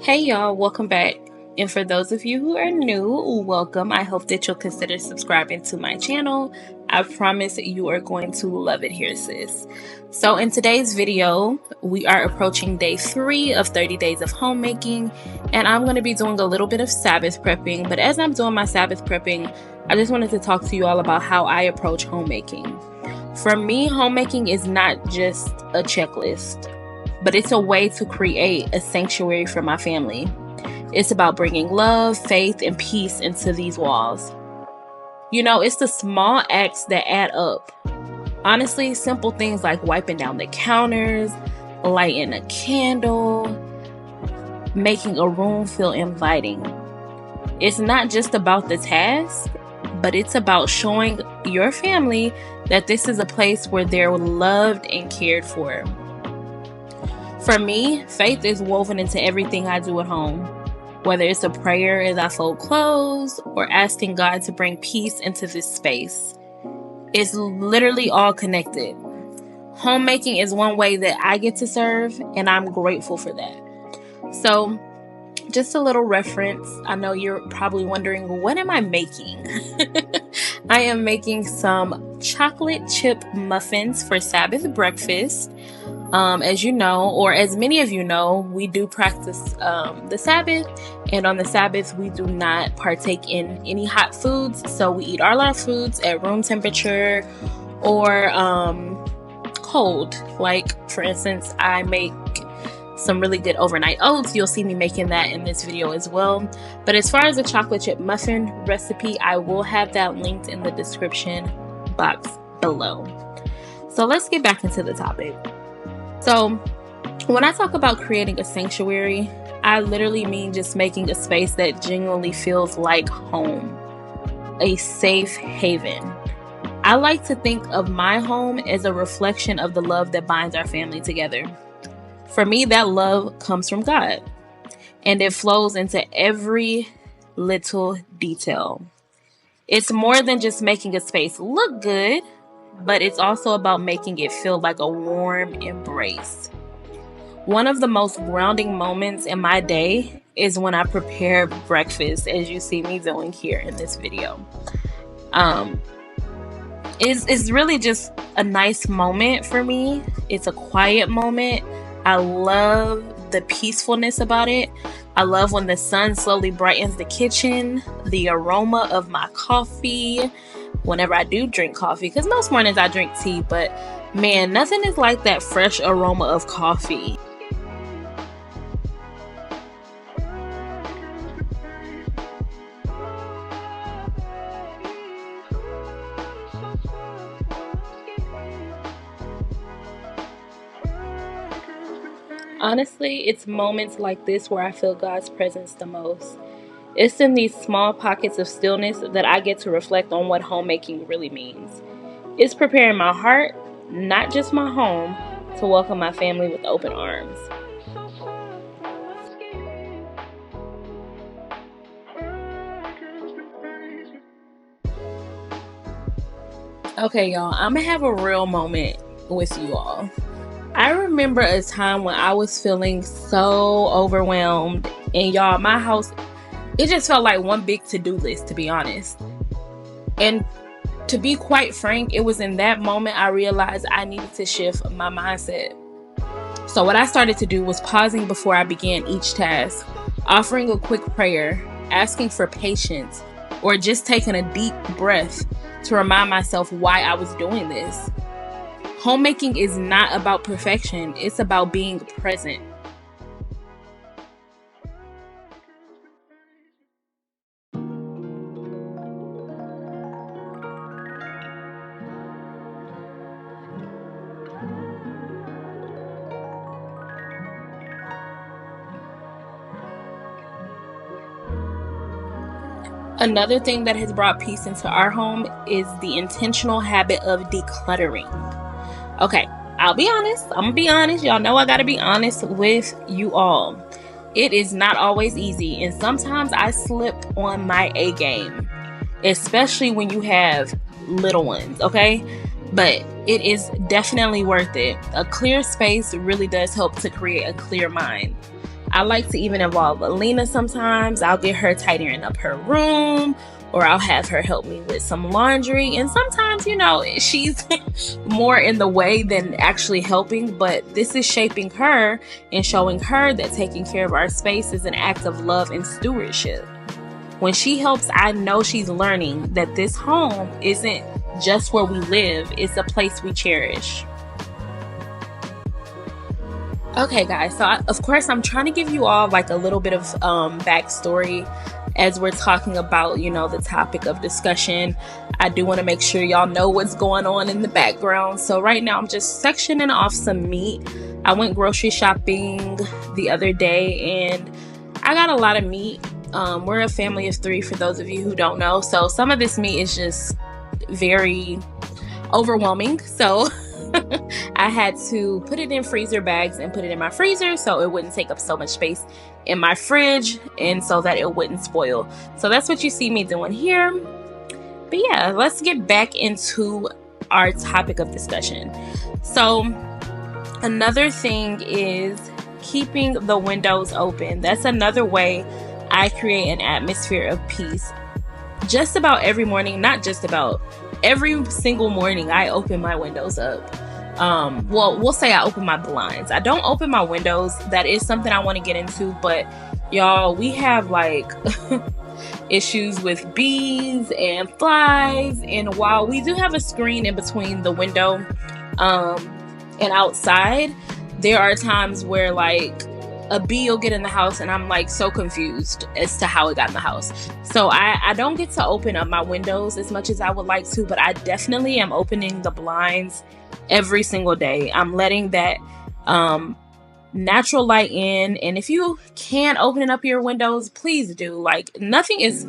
Hey y'all, welcome back. And for those of you who are new, welcome. I hope that you'll consider subscribing to my channel. I promise you are going to love it here, sis. So in today's video, we are approaching day 3 of 30 days of homemaking, and I'm going to be doing a little bit of Sabbath prepping. But as I'm doing my Sabbath prepping, I just wanted to talk to you all about how I approach homemaking. For me, homemaking is not just a checklist, but it's a way to create a sanctuary for my family. It's about bringing love, faith, and peace into these walls. You know, it's the small acts that add up. Honestly, simple things like wiping down the counters, lighting a candle, making a room feel inviting. It's not just about the task, but it's about showing your family that this is a place where they're loved and cared for. For me, faith is woven into everything I do at home. Whether it's a prayer as I fold clothes or asking God to bring peace into this space. It's literally all connected. Homemaking is one way that I get to serve, and I'm grateful for that. So, just a little reference. I know you're probably wondering, what am I making? I am making some chocolate chip muffins for Sabbath breakfast. As you know, or as many of you know, we do practice the Sabbath, and on the Sabbath we do not partake in any hot foods, so we eat all our foods at room temperature or cold. Like, for instance, I make some really good overnight oats. You'll see me making that in this video as well. But as far as the chocolate chip muffin recipe, I will have that linked in the description box below. So let's get back into the topic. So when I talk about creating a sanctuary, I literally mean just making a space that genuinely feels like home, a safe haven. I like to think of my home as a reflection of the love that binds our family together. For me, that love comes from God, and it flows into every little detail. It's more than just making a space look good, but it's also about making it feel like a warm embrace. One of the most grounding moments in my day is when I prepare breakfast, as you see me doing here in this video. It's really just a nice moment for me. It's a quiet moment. I love the peacefulness about it. I love when the sun slowly brightens the kitchen, the aroma of my coffee, whenever I do drink coffee, because most mornings I drink tea, but man, nothing is like that fresh aroma of coffee. Honestly, it's moments like this where I feel God's presence the most. It's in these small pockets of stillness that I get to reflect on what homemaking really means. It's preparing my heart, not just my home, to welcome my family with open arms. Okay, y'all, I'm gonna have a real moment with you all. I remember a time when I was feeling so overwhelmed, and y'all, my house, it just felt like one big to-do list, to be honest. And to be quite frank, it was in that moment I realized I needed to shift my mindset. So what I started to do was pausing before I began each task, offering a quick prayer, asking for patience, or just taking a deep breath to remind myself why I was doing this. Homemaking is not about perfection, it's about being present. Another thing that has brought peace into our home is the intentional habit of decluttering. Okay, I'll be honest. I'm gonna be honest. Y'all know I gotta be honest with you all. It is not always easy, and sometimes I slip on my A game, especially when you have little ones, okay? But it is definitely worth it. A clear space really does help to create a clear mind. I like to even involve Alina sometimes. I'll get her tidying up her room, or I'll have her help me with some laundry. And sometimes, you know, she's more in the way than actually helping, but this is shaping her and showing her that taking care of our space is an act of love and stewardship. When she helps, I know she's learning that this home isn't just where we live, it's a place we cherish. Okay, guys, so of course I'm trying to give you all like a little bit of backstory as we're talking about, you know, the topic of discussion. I do want to make sure y'all know what's going on in the background. So right now I'm just sectioning off some meat. I went grocery shopping the other day and I got a lot of meat. We're a family of 3 for those of you who don't know. So some of this meat is just very overwhelming. So I had to put it in freezer bags and put it in my freezer so it wouldn't take up so much space in my fridge and so that it wouldn't spoil. So that's what you see me doing here. But yeah, let's get back into our topic of discussion. So another thing is keeping the windows open. That's another way I create an atmosphere of peace. Just about every morning, not just about, every single morning I open my windows up. Well, we'll say I open my blinds. I don't open my windows. That is something I want to get into, but y'all, we have like issues with bees and flies, and while we do have a screen in between the window and outside, there are times where like a bee will get in the house and I'm like so confused as to how it got in the house. So I don't get to open up my windows as much as I would like to, but I definitely am opening the blinds every single day. I'm letting that natural light in, and if you can open up your windows, please do. Like nothing is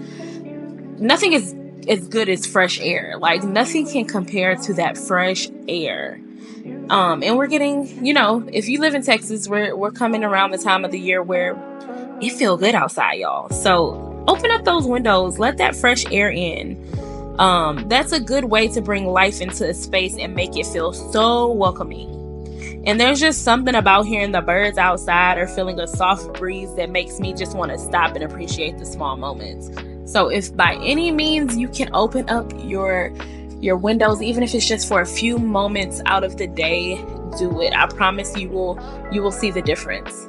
as good as fresh air. Like nothing can compare to that fresh air. And we're getting, you know, if you live in Texas, we're coming around the time of the year where it feel good outside, y'all. So open up those windows, let that fresh air in. That's a good way to bring life into a space and make it feel so welcoming. And there's just something about hearing the birds outside or feeling a soft breeze that makes me just want to stop and appreciate the small moments. So if by any means you can open up your windows, even if it's just for a few moments out of the day, do it. I promise you will see the difference.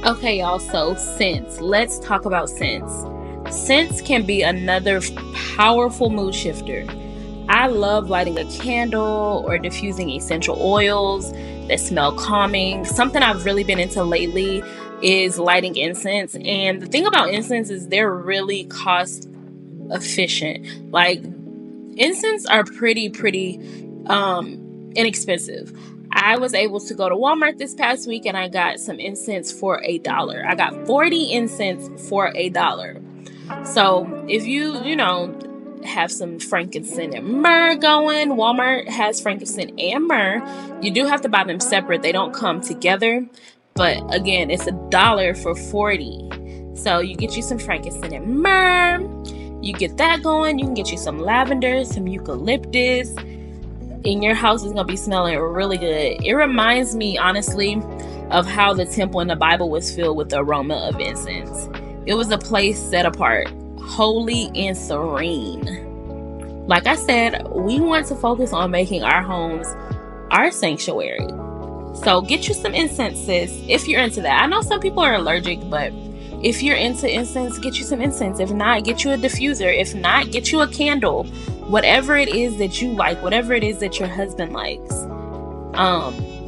Okay, y'all, so scents. Let's talk about scents. Scents can be another powerful mood shifter. I love lighting a candle or diffusing essential oils that smell calming. Something I've really been into lately is lighting incense. And the thing about incense is they're really cost efficient. Like incense are pretty inexpensive. I was able to go to Walmart this past week and I got some incense for $1. I got 40 incense for $1. So if you have some frankincense and myrrh going, Walmart has frankincense and myrrh. You do have to buy them separate. They don't come together. But again, it's $1 for 40. So you get you some frankincense and myrrh. You get that going. You can get you some lavender, some eucalyptus. And your house is going to be smelling really good. It reminds me, honestly, of how the temple in the Bible was filled with the aroma of incense. It was a place set apart, holy and serene. Like I said, we want to focus on making our homes our sanctuary. So get you some incense, sis, if you're into that. I know some people are allergic, but if you're into incense, get you some incense. If not, get you a diffuser. If not, get you a candle. Whatever it is that you like, whatever it is that your husband likes.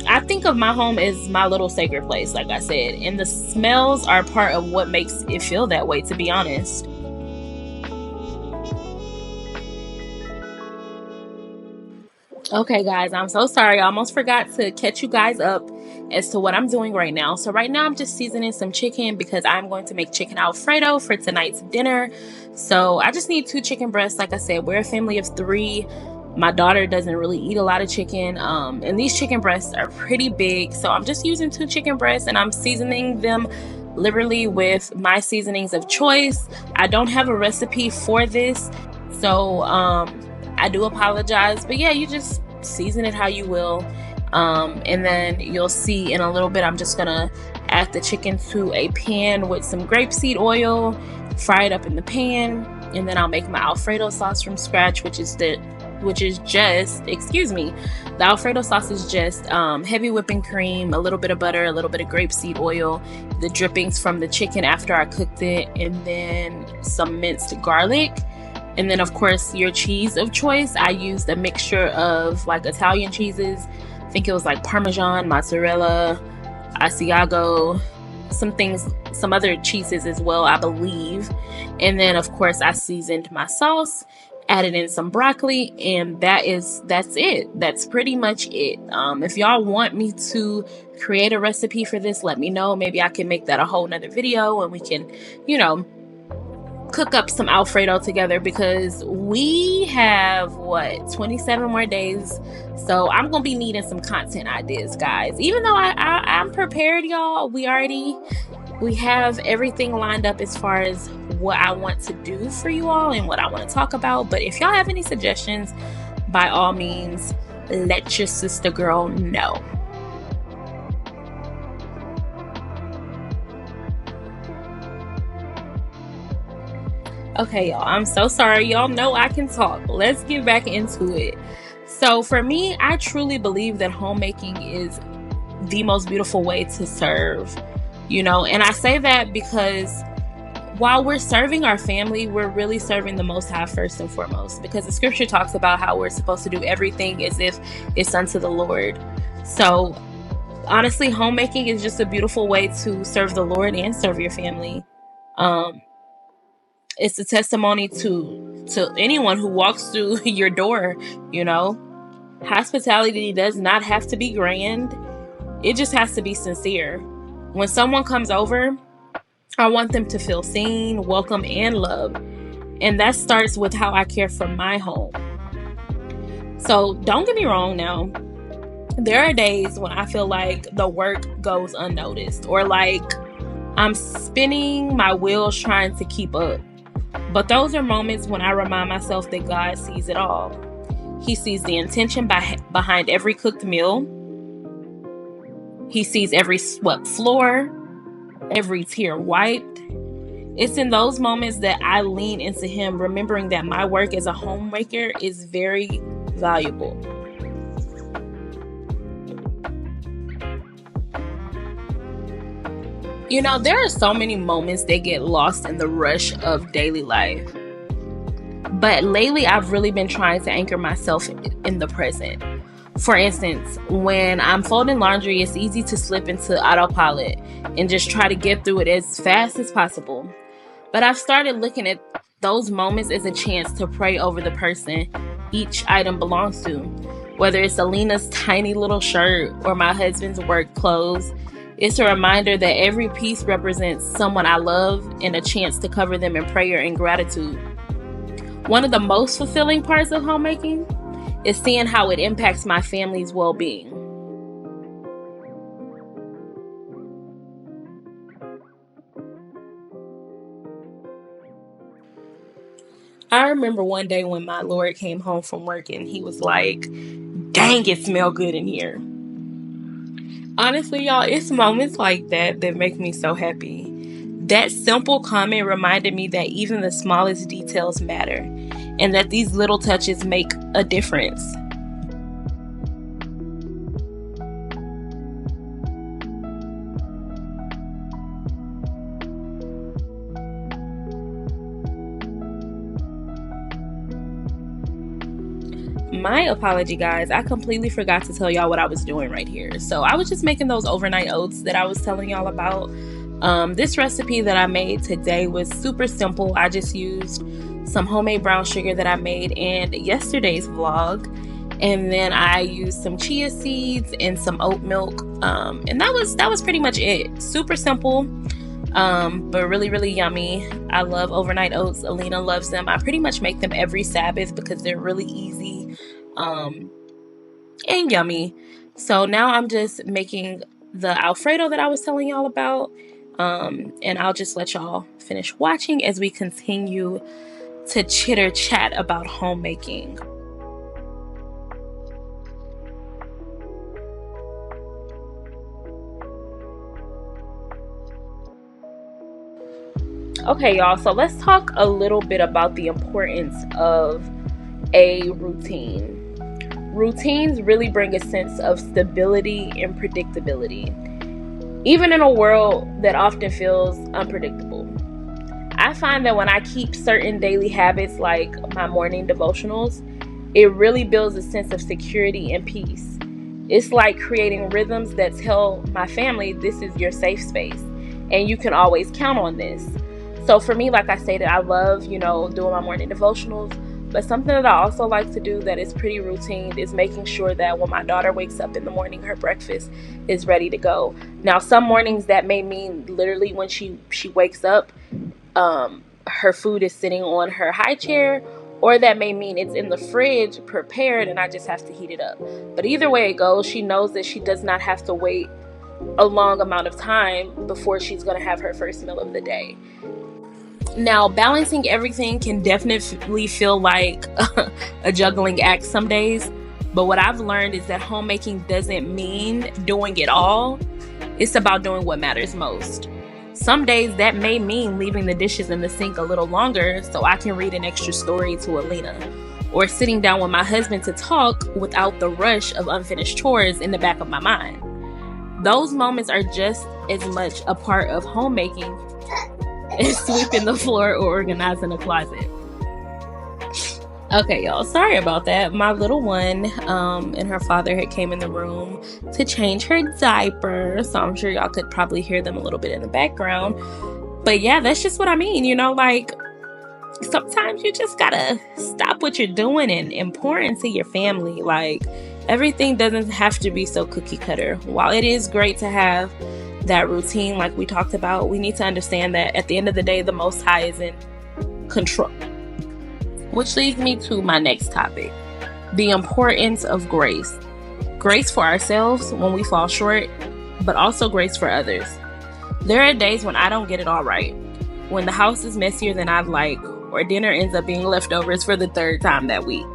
I think of my home as my little sacred place, like I said, and the smells are part of what makes it feel that way, to be honest. Okay, guys, I'm so sorry. I almost forgot to catch you guys up as to what I'm doing right now. So right now I'm just seasoning some chicken because I'm going to make chicken Alfredo for tonight's dinner. So I just need 2 chicken breasts. Like I said, we're a family of 3. My daughter doesn't really eat a lot of chicken. And these chicken breasts are pretty big. So I'm just using 2 chicken breasts and I'm seasoning them liberally with my seasonings of choice. I don't have a recipe for this, so I do apologize. But yeah, you just season it how you will. And then you'll see in a little bit, I'm just gonna add the chicken to a pan with some grapeseed oil, fry it up in the pan, and then I'll make my Alfredo sauce from scratch, which is just, the Alfredo sauce is just heavy whipping cream, a little bit of butter, a little bit of grapeseed oil, the drippings from the chicken after I cooked it, and then some minced garlic. And then, of course, your cheese of choice. I used a mixture of like Italian cheeses. I think it was like Parmesan, mozzarella, Asiago, some other cheeses as well, I believe. And then, of course, I seasoned my sauce, added in some broccoli, and that's it. That's pretty much it. If y'all want me to create a recipe for this, let me know. Maybe I can make that a whole nother video and we can, cook up some Alfredo together, because we have 27 more days, so I'm gonna be needing some content ideas, guys. Even though I'm prepared, y'all. We have everything lined up as far as what I want to do for you all and what I want to talk about. But if y'all have any suggestions, by all means, let your sister girl know. Okay, y'all, I'm so sorry. Y'all know I can talk. Let's get back into it. So for me, I truly believe that homemaking is the most beautiful way to serve, and I say that because while we're serving our family, we're really serving the Most High first and foremost, because the scripture talks about how we're supposed to do everything as if it's unto the Lord. So honestly, homemaking is just a beautiful way to serve the Lord and serve your family. It's a testimony to anyone who walks through your door. Hospitality does not have to be grand. It just has to be sincere. When someone comes over, I want them to feel seen, welcome, and loved. And that starts with how I care for my home. So don't get me wrong now. There are days when I feel like the work goes unnoticed, or like I'm spinning my wheels trying to keep up. But those are moments when I remind myself that God sees it all. He sees the intention behind every cooked meal. He sees every swept floor, every tear wiped. It's in those moments that I lean into Him, remembering that my work as a homemaker is very valuable. There are so many moments that get lost in the rush of daily life. But lately, I've really been trying to anchor myself in the present. For instance, when I'm folding laundry, it's easy to slip into autopilot and just try to get through it as fast as possible. But I've started looking at those moments as a chance to pray over the person each item belongs to. Whether it's Alina's tiny little shirt or my husband's work clothes, it's a reminder that every piece represents someone I love and a chance to cover them in prayer and gratitude. One of the most fulfilling parts of homemaking is seeing how it impacts my family's well-being. I remember one day when my Lord came home from work and he was like, "Dang, it smells good in here." Honestly, y'all, it's moments like that make me so happy. That simple comment reminded me that even the smallest details matter, and that these little touches make a difference. My apology, guys. I completely forgot to tell y'all what I was doing right here. So I was just making those overnight oats that I was telling y'all about. This recipe that I made today was super simple. I just used some homemade brown sugar that I made in yesterday's vlog. And then I used some chia seeds and some oat milk. And that was pretty much it. Super simple. But really, really yummy. I love overnight oats. Alina loves them. I pretty much make them every Sabbath because they're really easy, and yummy. So now I'm just making the Alfredo that I was telling y'all about. And I'll just let y'all finish watching as we continue to chitter chat about homemaking. Okay, y'all, so let's talk a little bit about the importance of a routine. Routines really bring a sense of stability and predictability, even in a world that often feels unpredictable. I find that when I keep certain daily habits like my morning devotionals, it really builds a sense of security and peace. It's like creating rhythms that tell my family this is your safe space and you can always count on this. So for me, like I stated, I love, doing my morning devotionals. But something that I also like to do that is pretty routine is making sure that when my daughter wakes up in the morning, her breakfast is ready to go. Now, some mornings that may mean literally when she wakes up, her food is sitting on her high chair, or that may mean it's in the fridge prepared and I just have to heat it up. But either way it goes, she knows that she does not have to wait a long amount of time before she's going to have her first meal of the day. Now, balancing everything can definitely feel like a juggling act some days, but what I've learned is that homemaking doesn't mean doing it all. It's about doing what matters most. Some days that may mean leaving the dishes in the sink a little longer so I can read an extra story to Alina, or sitting down with my husband to talk without the rush of unfinished chores in the back of my mind. Those moments are just as much a part of homemaking as sweeping the floor or organizing a closet. Okay, y'all, sorry about that. My little one and her father had came in the room to change her diaper, so I'm sure y'all could probably hear them a little bit in the background. But yeah, that's just what I mean, like sometimes you just gotta stop what you're doing and pour into your family. Like, everything doesn't have to be so cookie cutter. While it is great to have that routine like we talked about, we need to understand that at the end of the day, the Most High is in control. Which leads me to my next topic, the importance of grace. Grace for ourselves when we fall short, but also grace for others. There are days when I don't get it all right, when the house is messier than I'd like, or dinner ends up being leftovers for the third time that week.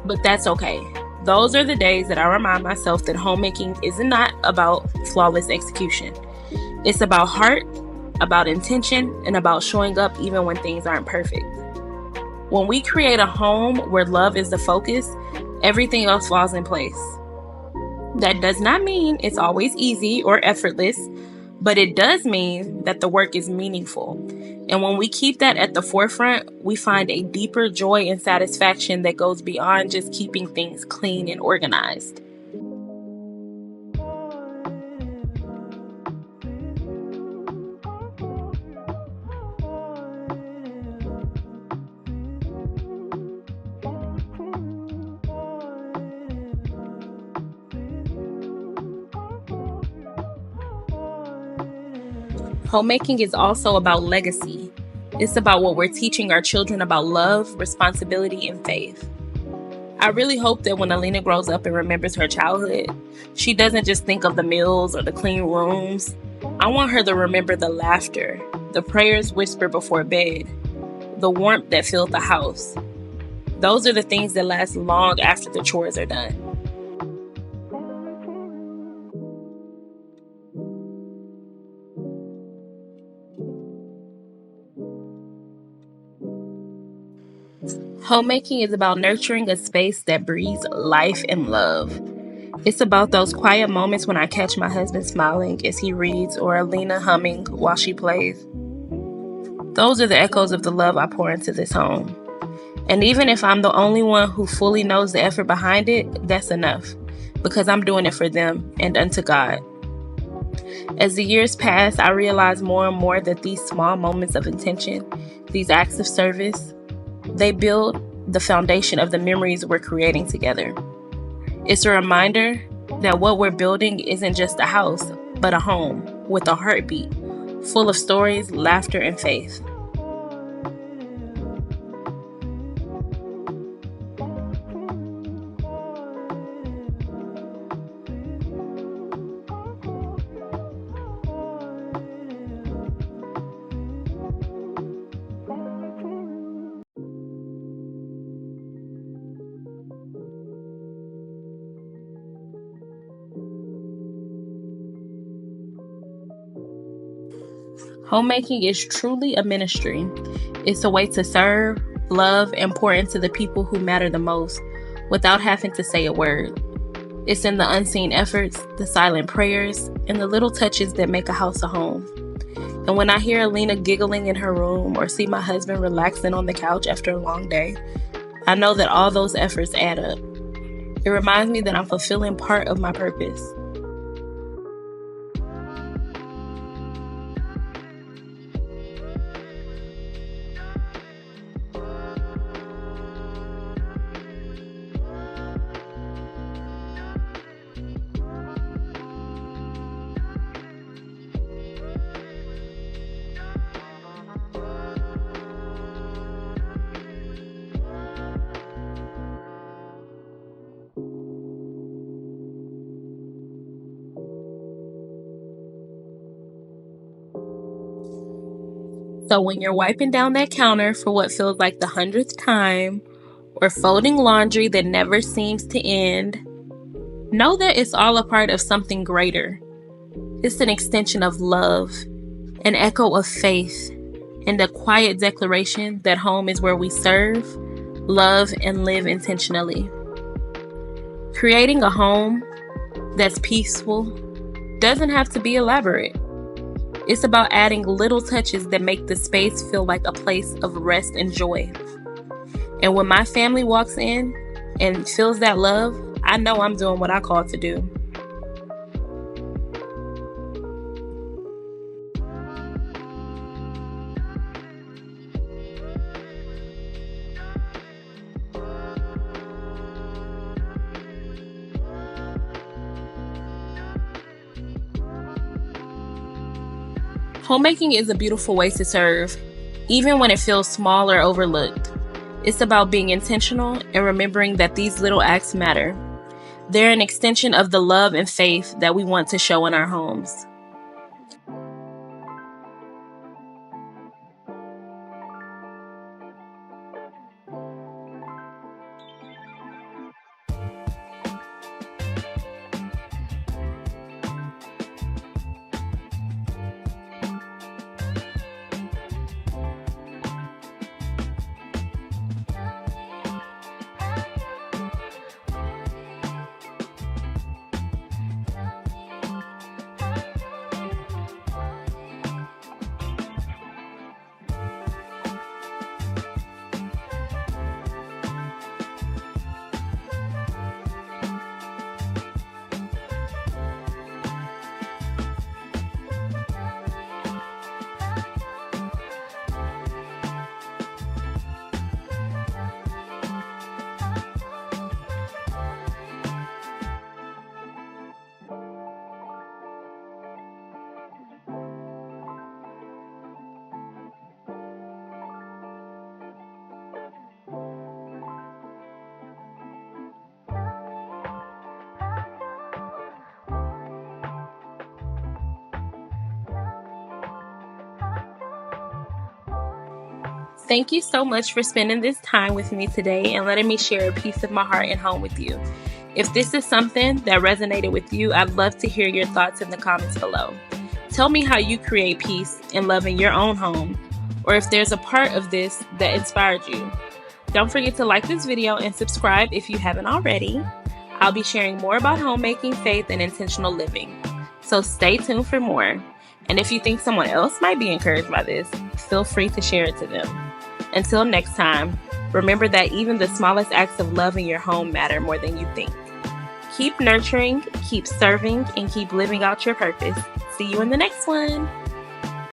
But that's okay. Those are the days that I remind myself that homemaking is not about flawless execution. It's about heart, about intention, and about showing up even when things aren't perfect. When we create a home where love is the focus, everything else falls in place. That does not mean it's always easy or effortless, but it does mean that the work is meaningful. And when we keep that at the forefront, we find a deeper joy and satisfaction that goes beyond just keeping things clean and organized. Homemaking is also about legacy. It's about what we're teaching our children about love, responsibility, and faith. I really hope that when Alina grows up and remembers her childhood, she doesn't just think of the meals or the clean rooms. I want her to remember the laughter, the prayers whispered before bed, the warmth that filled the house. Those are the things that last long after the chores are done. Homemaking is about nurturing a space that breathes life and love. It's about those quiet moments when I catch my husband smiling as he reads or Alina humming while she plays. Those are the echoes of the love I pour into this home. And even if I'm the only one who fully knows the effort behind it, that's enough, because I'm doing it for them and unto God. As the years pass, I realize more and more that these small moments of intention, these acts of service, they build the foundation of the memories we're creating together. It's a reminder that what we're building isn't just a house, but a home with a heartbeat, full of stories, laughter, and faith. Homemaking is truly a ministry. It's a way to serve, love, and pour into the people who matter the most without having to say a word. It's in the unseen efforts, the silent prayers, and the little touches that make a house a home. And when I hear Alina giggling in her room or see my husband relaxing on the couch after a long day, I know that all those efforts add up. It reminds me that I'm fulfilling part of my purpose. So when you're wiping down that counter for what feels like the 100th time, or folding laundry that never seems to end, know that it's all a part of something greater. It's an extension of love, an echo of faith, and a quiet declaration that home is where we serve, love, and live intentionally. Creating a home that's peaceful doesn't have to be elaborate. It's about adding little touches that make the space feel like a place of rest and joy. And when my family walks in and feels that love, I know I'm doing what I called to do. Homemaking is a beautiful way to serve, even when it feels small or overlooked. It's about being intentional and remembering that these little acts matter. They're an extension of the love and faith that we want to show in our homes. Thank you so much for spending this time with me today and letting me share a piece of my heart and home with you. If this is something that resonated with you, I'd love to hear your thoughts in the comments below. Tell me how you create peace and love in your own home, or if there's a part of this that inspired you. Don't forget to like this video and subscribe if you haven't already. I'll be sharing more about homemaking, faith, and intentional living. So stay tuned for more. And if you think someone else might be encouraged by this, feel free to share it to them. Until next time, remember that even the smallest acts of love in your home matter more than you think. Keep nurturing, keep serving, and keep living out your purpose. See you in the next one.